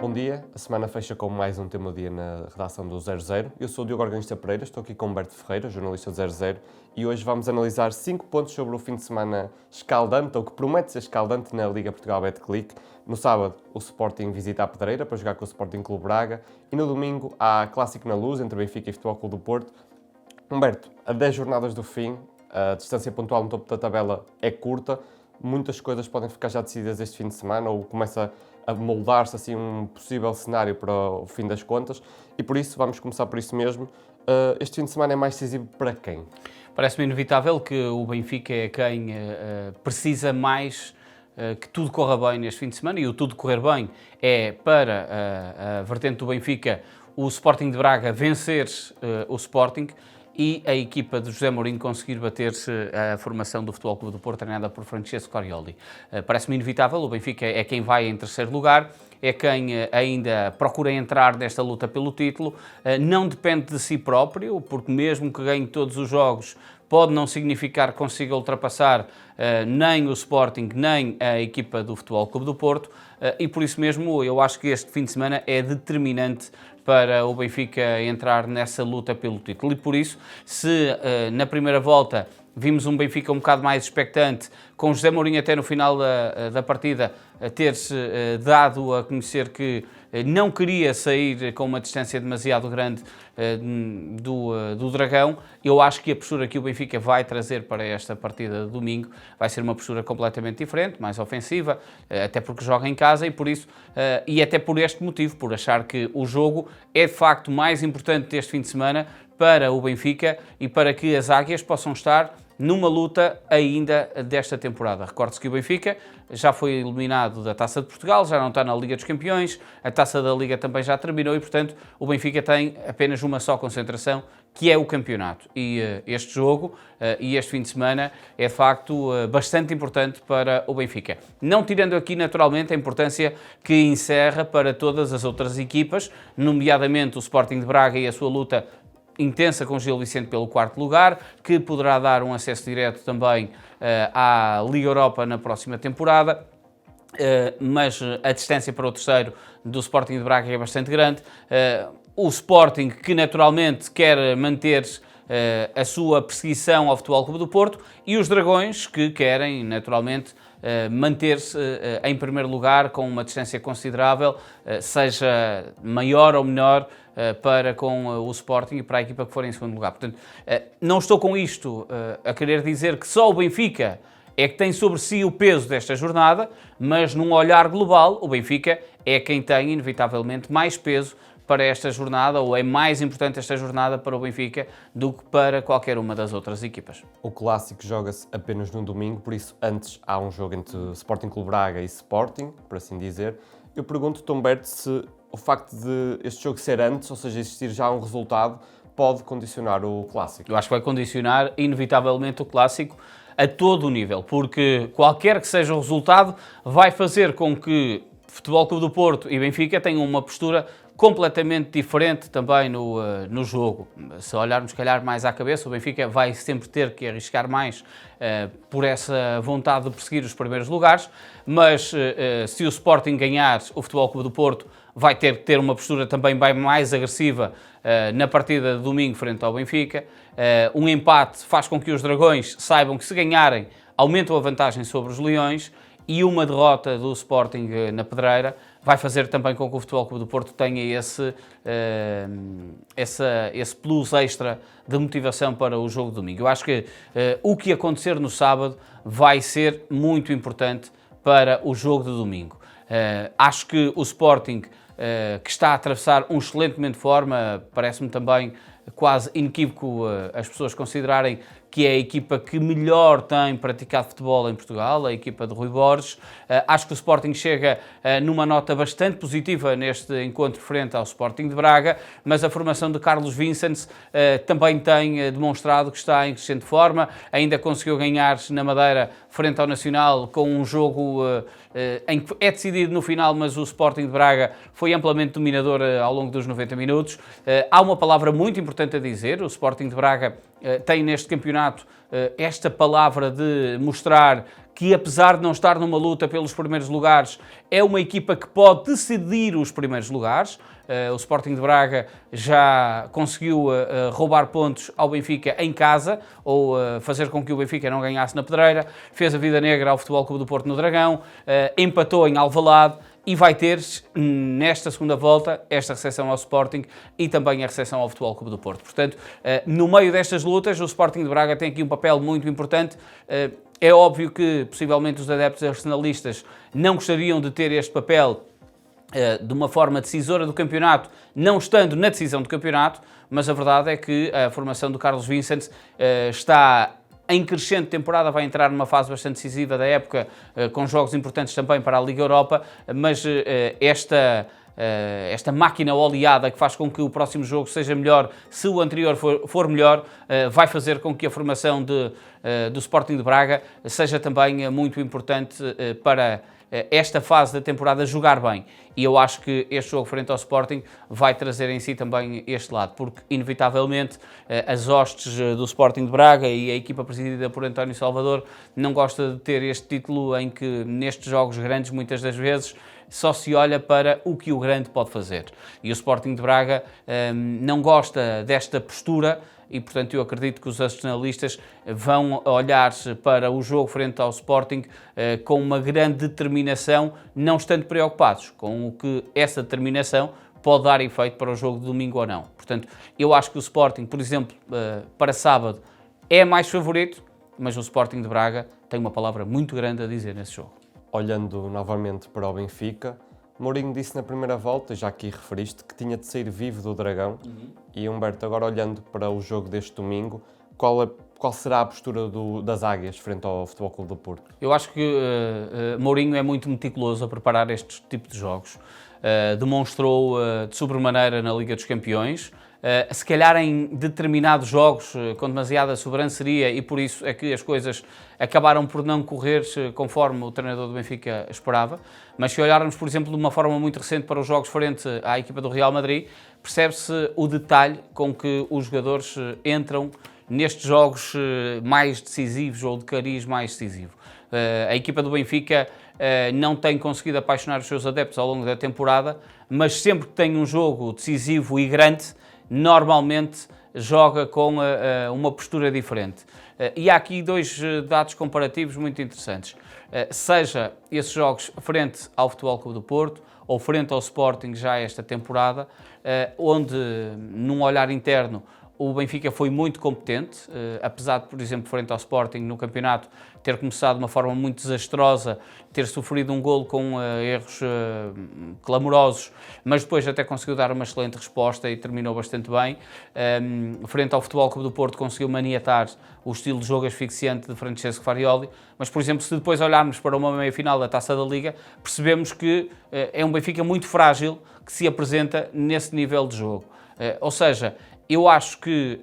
Bom dia, a semana fecha com mais um tema do dia na redação do 00. Eu sou o Diogo Organista Pereira, estou aqui com Humberto Ferreira, jornalista do 00, e hoje vamos analisar 5 pontos sobre o fim de semana escaldante, ou que promete ser escaldante na Liga Portugal Betclic. No sábado, o Sporting visita a Pedreira para jogar com o Sporting Clube Braga, e no domingo há Clássico na Luz entre Benfica e Futebol Clube do Porto. Humberto, a 10 jornadas do fim, a distância pontual no topo da tabela é curta, muitas coisas podem ficar já decididas este fim de semana, ou começa a moldar-se assim um possível cenário para o fim das contas, e por isso vamos começar por isso mesmo. Este fim de semana é mais decisivo para quem? Parece-me inevitável que o Benfica é quem precisa mais que tudo corra bem neste fim de semana, e o tudo correr bem é para a vertente do Benfica o Sporting de Braga vencer o Sporting e a equipa de José Mourinho conseguir bater-se à formação do Futebol Clube do Porto, treinada por Francesco Corioli. Parece-me inevitável, o Benfica é quem vai em terceiro lugar, é quem ainda procura entrar nesta luta pelo título, não depende de si próprio, porque mesmo que ganhe todos os jogos, pode não significar que consiga ultrapassar nem o Sporting, nem a equipa do Futebol Clube do Porto, e por isso mesmo eu acho que este fim de semana é determinante para o Benfica entrar nessa luta pelo título. E por isso, se na primeira volta vimos um Benfica um bocado mais expectante, com José Mourinho até no final da partida ter-se dado a conhecer que não queria sair com uma distância demasiado grande do Dragão, eu acho que a postura que o Benfica vai trazer para esta partida de domingo vai ser uma postura completamente diferente, mais ofensiva, até porque joga em casa, e por isso, e até por este motivo, por achar que o jogo é de facto mais importante deste fim de semana para o Benfica e para que as Águias possam estar numa luta ainda desta temporada. Recorde-se que o Benfica já foi eliminado da Taça de Portugal, já não está na Liga dos Campeões, a Taça da Liga também já terminou e, portanto, o Benfica tem apenas uma só concentração, que é o campeonato. E este jogo e este fim de semana é, de facto, bastante importante para o Benfica. Não tirando aqui, naturalmente, a importância que encerra para todas as outras equipas, nomeadamente o Sporting de Braga e a sua luta intensa com Gil Vicente pelo quarto lugar, que poderá dar um acesso direto também à Liga Europa na próxima temporada, mas a distância para o terceiro do Sporting de Braga é bastante grande. O Sporting, que naturalmente quer manter a sua perseguição ao Futebol Clube do Porto, e os Dragões, que querem naturalmente manter-se em primeiro lugar com uma distância considerável, seja maior ou menor, para com o Sporting e para a equipa que for em segundo lugar. Portanto, não estou com isto a querer dizer que só o Benfica é que tem sobre si o peso desta jornada, mas num olhar global, o Benfica é quem tem inevitavelmente mais peso para esta jornada, ou é mais importante esta jornada para o Benfica do que para qualquer uma das outras equipas. O Clássico joga-se apenas no domingo, por isso antes há um jogo entre Sporting Clube Braga e Sporting, por assim dizer. Eu pergunto-te, Humberto, se o facto de este jogo ser antes, ou seja, existir já um resultado, pode condicionar o Clássico? Eu acho que vai condicionar inevitavelmente o Clássico a todo o nível, porque qualquer que seja o resultado vai fazer com que Futebol Clube do Porto e Benfica tenham uma postura completamente diferente também no jogo. Se olharmos, se calhar, mais à cabeça, o Benfica vai sempre ter que arriscar mais por essa vontade de perseguir os primeiros lugares, mas se o Sporting ganhar, o Futebol Clube do Porto vai ter que ter uma postura também bem mais agressiva na partida de domingo frente ao Benfica. Um empate faz com que os Dragões saibam que, se ganharem, aumentam a vantagem sobre os Leões, e uma derrota do Sporting na Pedreira vai fazer também com que o Futebol Clube do Porto tenha esse plus extra de motivação para o jogo de domingo. Eu acho que o que acontecer no sábado vai ser muito importante para o jogo de domingo. Acho que o Sporting, que está a atravessar um excelente momento de forma, parece-me também quase inequívoco as pessoas considerarem que é a equipa que melhor tem praticado futebol em Portugal, a equipa de Rui Borges. Acho que o Sporting chega numa nota bastante positiva neste encontro frente ao Sporting de Braga, mas a formação de Carlos Vicens também tem demonstrado que está em crescente forma, ainda conseguiu ganhar na Madeira frente ao Nacional com um jogo em que é decidido no final, mas o Sporting de Braga foi amplamente dominador ao longo dos 90 minutos. Há uma palavra muito importante a dizer: o Sporting de Braga tem neste campeonato esta palavra de mostrar que apesar de não estar numa luta pelos primeiros lugares, é uma equipa que pode decidir os primeiros lugares. O Sporting de Braga já conseguiu roubar pontos ao Benfica em casa, ou fazer com que o Benfica não ganhasse na Pedreira, fez a vida negra ao Futebol Clube do Porto no Dragão, empatou em Alvalade e vai ter, nesta segunda volta, esta recepção ao Sporting e também a recepção ao Futebol Clube do Porto. Portanto, no meio destas lutas, o Sporting de Braga tem aqui um papel muito importante. É óbvio que, possivelmente, os adeptos arsenalistas não gostariam de ter este papel de uma forma decisora do campeonato, não estando na decisão do campeonato, mas a verdade é que a formação do Carlos Vicente está em crescente temporada, vai entrar numa fase bastante decisiva da época, com jogos importantes também para a Liga Europa, mas esta máquina oleada que faz com que o próximo jogo seja melhor, se o anterior for melhor, vai fazer com que a formação do Sporting de Braga seja também muito importante para esta fase da temporada jogar bem. E eu acho que este jogo frente ao Sporting vai trazer em si também este lado, porque inevitavelmente as hostes do Sporting de Braga e a equipa presidida por António Salvador não gosta de ter este título em que nestes jogos grandes muitas das vezes só se olha para o que o grande pode fazer. E o Sporting de Braga não gosta desta postura e, portanto, eu acredito que os arsenalistas vão olhar para o jogo frente ao Sporting com uma grande determinação, não estando preocupados com o que essa determinação pode dar efeito para o jogo de domingo ou não. Portanto, eu acho que o Sporting, por exemplo, para sábado, é mais favorito, mas o Sporting de Braga tem uma palavra muito grande a dizer nesse jogo. Olhando novamente para o Benfica, Mourinho disse na primeira volta, já aqui referiste, que tinha de sair vivo do Dragão. E Humberto, agora olhando para o jogo deste domingo, qual será a postura das Águias frente ao Futebol Clube do Porto? Eu acho que Mourinho é muito meticuloso a preparar este tipo de jogos. Demonstrou de sobremaneira na Liga dos Campeões. Se calhar em determinados jogos com demasiada sobranceria, e por isso é que as coisas acabaram por não correr conforme o treinador do Benfica esperava. Mas se olharmos, por exemplo, de uma forma muito recente para os jogos frente à equipa do Real Madrid, percebe-se o detalhe com que os jogadores entram nestes jogos mais decisivos ou de cariz mais decisivo. A equipa do Benfica não tem conseguido apaixonar os seus adeptos ao longo da temporada, mas sempre que tem um jogo decisivo e grande, normalmente joga com uma postura diferente. E há aqui dois dados comparativos muito interessantes. Seja esses jogos frente ao Futebol Clube do Porto ou frente ao Sporting já esta temporada, onde, num olhar interno, o Benfica foi muito competente, apesar de, por exemplo, frente ao Sporting no campeonato, ter começado de uma forma muito desastrosa, ter sofrido um golo com erros clamorosos, mas depois até conseguiu dar uma excelente resposta e terminou bastante bem. Frente ao Futebol Clube do Porto conseguiu maniatar o estilo de jogo asfixiante de Francesco Farioli, mas, por exemplo, se depois olharmos para uma meia-final da Taça da Liga, percebemos que é um Benfica muito frágil que se apresenta nesse nível de jogo. Ou seja, eu acho que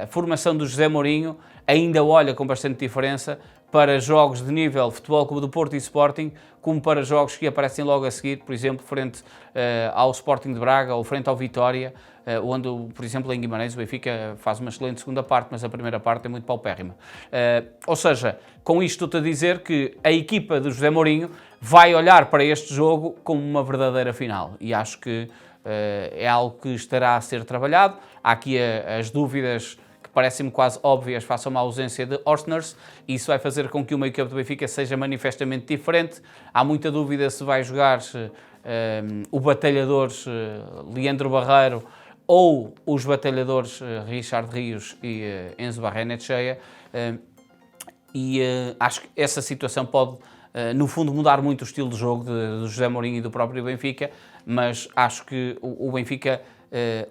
a formação do José Mourinho ainda olha com bastante diferença para jogos de nível Futebol Clube do Porto e Sporting, como para jogos que aparecem logo a seguir, por exemplo, frente ao Sporting de Braga ou frente ao Vitória, onde, por exemplo, em Guimarães o Benfica faz uma excelente segunda parte, mas a primeira parte é muito paupérrima. Ou seja, com isto estou-te a dizer que a equipa do José Mourinho vai olhar para este jogo como uma verdadeira final, e acho que é algo que estará a ser trabalhado. Há aqui as dúvidas que parecem-me quase óbvias face a uma ausência de Orsners, e isso vai fazer com que o meio-campo do Benfica seja manifestamente diferente. Há muita dúvida se vai jogar o batalhador Leandro Barreiro ou os batalhadores Richard Rios e Enzo Barrenetxea, e acho que essa situação pode, no fundo, mudar muito o estilo de jogo do José Mourinho e do próprio Benfica, mas acho que o Benfica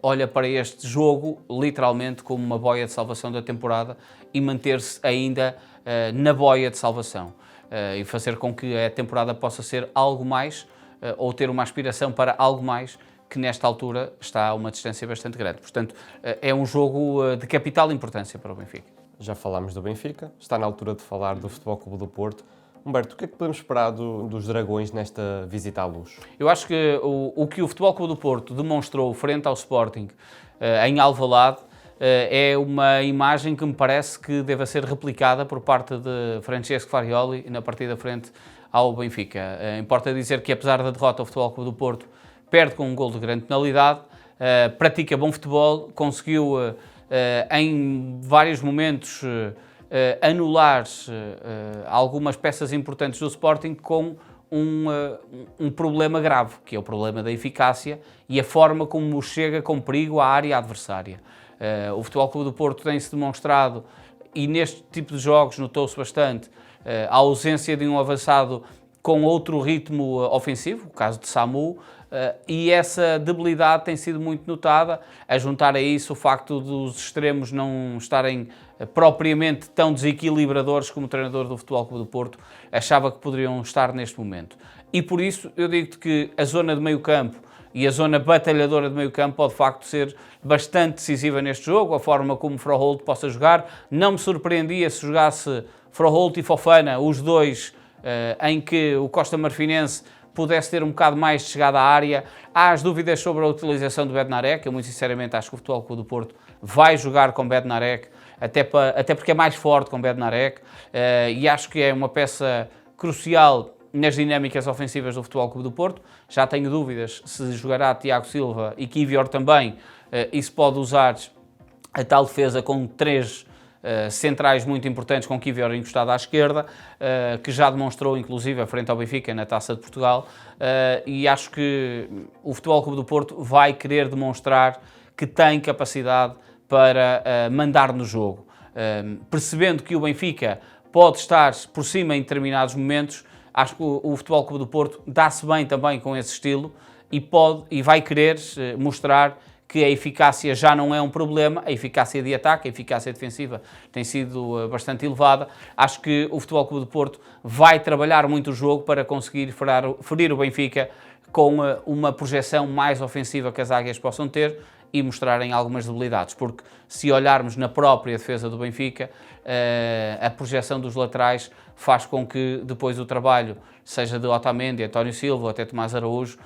olha para este jogo literalmente como uma boia de salvação da temporada e manter-se ainda na boia de salvação e fazer com que a temporada possa ser algo mais ou ter uma aspiração para algo mais, que nesta altura está a uma distância bastante grande. Portanto, é um jogo de capital importância para o Benfica. Já falámos do Benfica, está na altura de falar do Futebol Clube do Porto. Humberto, o que é que podemos esperar dos Dragões nesta visita à Luz? Eu acho que o que o Futebol Clube do Porto demonstrou frente ao Sporting em Alvalade é uma imagem que me parece que deve ser replicada por parte de Francesco Farioli na partida frente ao Benfica. Importa dizer que, apesar da derrota, o Futebol Clube do Porto perde com um gol de grande penalidade, pratica bom futebol, conseguiu em vários momentos anular algumas peças importantes do Sporting com um problema grave, que é o problema da eficácia e a forma como chega com perigo à área adversária. O Futebol Clube do Porto tem-se demonstrado, e neste tipo de jogos notou-se bastante, a ausência de um avançado com outro ritmo ofensivo, o caso de Samu, e essa debilidade tem sido muito notada, a juntar a isso o facto dos extremos não estarem propriamente tão desequilibradores como o treinador do Futebol Clube do Porto achava que poderiam estar neste momento. E por isso eu digo-te que a zona de meio campo e a zona batalhadora de meio campo pode de facto ser bastante decisiva neste jogo, a forma como Froholt possa jogar. Não me surpreendia se jogasse Froholt e Fofana, os dois, em que o Costa Marfinense pudesse ter um bocado mais de chegada à área. Há as dúvidas sobre a utilização do Bednarek. Eu muito sinceramente acho que o Futebol Clube do Porto vai jogar com Bednarek, até porque é mais forte com Bednarek, e acho que é uma peça crucial nas dinâmicas ofensivas do Futebol Clube do Porto. Já tenho dúvidas se jogará Tiago Silva e Kiwior também, e se pode usar a tal defesa com três centrais muito importantes, com Kiwior encostado à esquerda, que já demonstrou inclusive frente ao Benfica na Taça de Portugal, e acho que o Futebol Clube do Porto vai querer demonstrar que tem capacidade para mandar no jogo, percebendo que o Benfica pode estar por cima em determinados momentos. Acho que o Futebol Clube do Porto dá-se bem também com esse estilo e vai querer mostrar que a eficácia já não é um problema, a eficácia de ataque, a eficácia defensiva tem sido bastante elevada. Acho que o Futebol Clube do Porto vai trabalhar muito o jogo para conseguir ferir o Benfica com uma projeção mais ofensiva que as águias possam ter e mostrarem algumas debilidades, porque se olharmos na própria defesa do Benfica, a projeção dos laterais faz com que depois o trabalho, seja de Otamendi, António Silva ou até Tomás Araújo,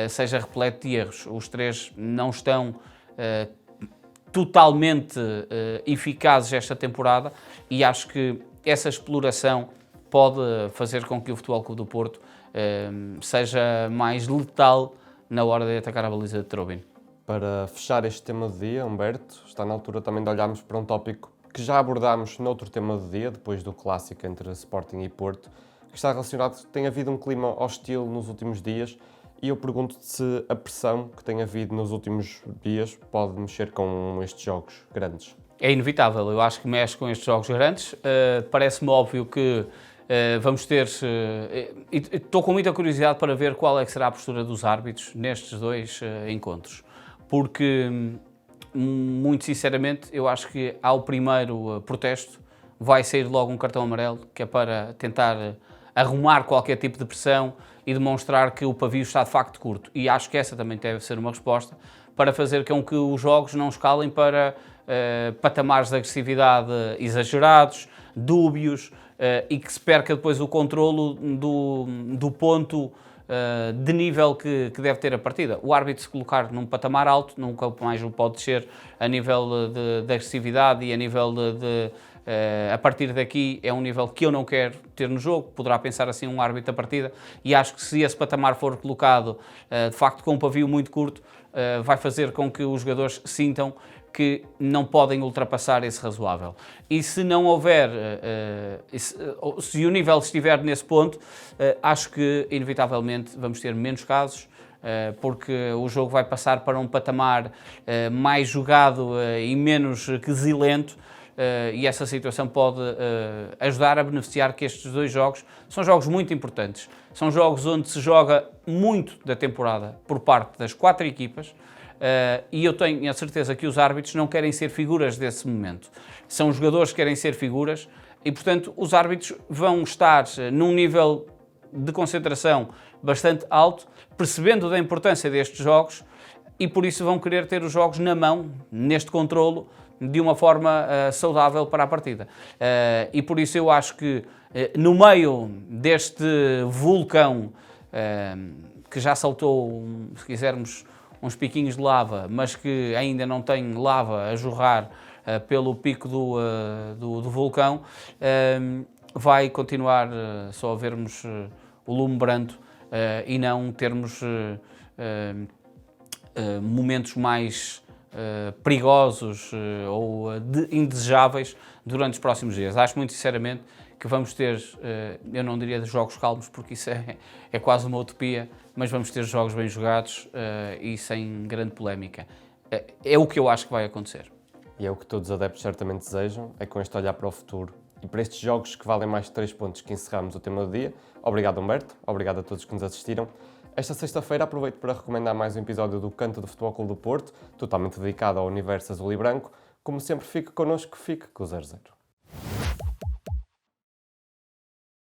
seja repleto de erros. Os três não estão totalmente eficazes esta temporada e acho que essa exploração pode fazer com que o Futebol Clube do Porto seja mais letal na hora de atacar a baliza de Trubin. Para fechar este tema do dia, Humberto, está na altura também de olharmos para um tópico que já abordámos noutro tema do dia, depois do clássico entre Sporting e Porto, que está relacionado, tem havido um clima hostil nos últimos dias e eu pergunto-te se a pressão que tem havido nos últimos dias pode mexer com estes jogos grandes. É inevitável, eu acho que mexe com estes jogos grandes. Parece-me óbvio que vamos ter... Estou com muita curiosidade para ver qual é que será a postura dos árbitros nestes dois encontros. Porque, muito sinceramente, eu acho que ao primeiro protesto vai sair logo um cartão amarelo, que é para tentar arrumar qualquer tipo de pressão e demonstrar que o pavio está de facto curto. E acho que essa também deve ser uma resposta para fazer com que os jogos não escalem para patamares de agressividade exagerados, dúbios, e que se perca depois o controlo do ponto de nível que deve ter a partida. O árbitro se colocar num patamar alto, nunca mais o pode descer a nível de agressividade e a nível a partir daqui é um nível que eu não quero ter no jogo, poderá pensar assim um árbitro da partida, e acho que se esse patamar for colocado de facto com um pavio muito curto, vai fazer com que os jogadores sintam que não podem ultrapassar esse razoável. E se não houver, se o nível estiver nesse ponto, acho que inevitavelmente vamos ter menos casos, porque o jogo vai passar para um patamar mais jogado e menos quesilento, e essa situação pode ajudar a beneficiar que estes dois jogos são jogos muito importantes. São jogos onde se joga muito da temporada por parte das quatro equipas, e eu tenho a certeza que os árbitros não querem ser figuras desse momento. São os jogadores que querem ser figuras e, portanto, os árbitros vão estar num nível de concentração bastante alto, percebendo da importância destes jogos e, por isso, vão querer ter os jogos na mão, neste controlo, de uma forma saudável para a partida. E, por isso, eu acho que no meio deste vulcão que já saltou, se quisermos, uns piquinhos de lava, mas que ainda não tem lava a jorrar pelo pico do vulcão, vai continuar só a vermos o lume brando e não termos momentos mais perigosos ou indesejáveis durante os próximos dias. Acho muito sinceramente que vamos ter, eu não diria de jogos calmos, porque isso é quase uma utopia, mas vamos ter jogos bem jogados e sem grande polémica. É o que eu acho que vai acontecer. E é o que todos os adeptos certamente desejam, é com este olhar para o futuro. E para estes jogos que valem mais de 3 pontos que encerramos o tema do dia, obrigado Humberto, obrigado a todos que nos assistiram. Esta sexta-feira aproveito para recomendar mais um episódio do Canto do Futebol Clube do Porto, totalmente dedicado ao universo azul e branco. Como sempre, fique connosco, fique com o 00.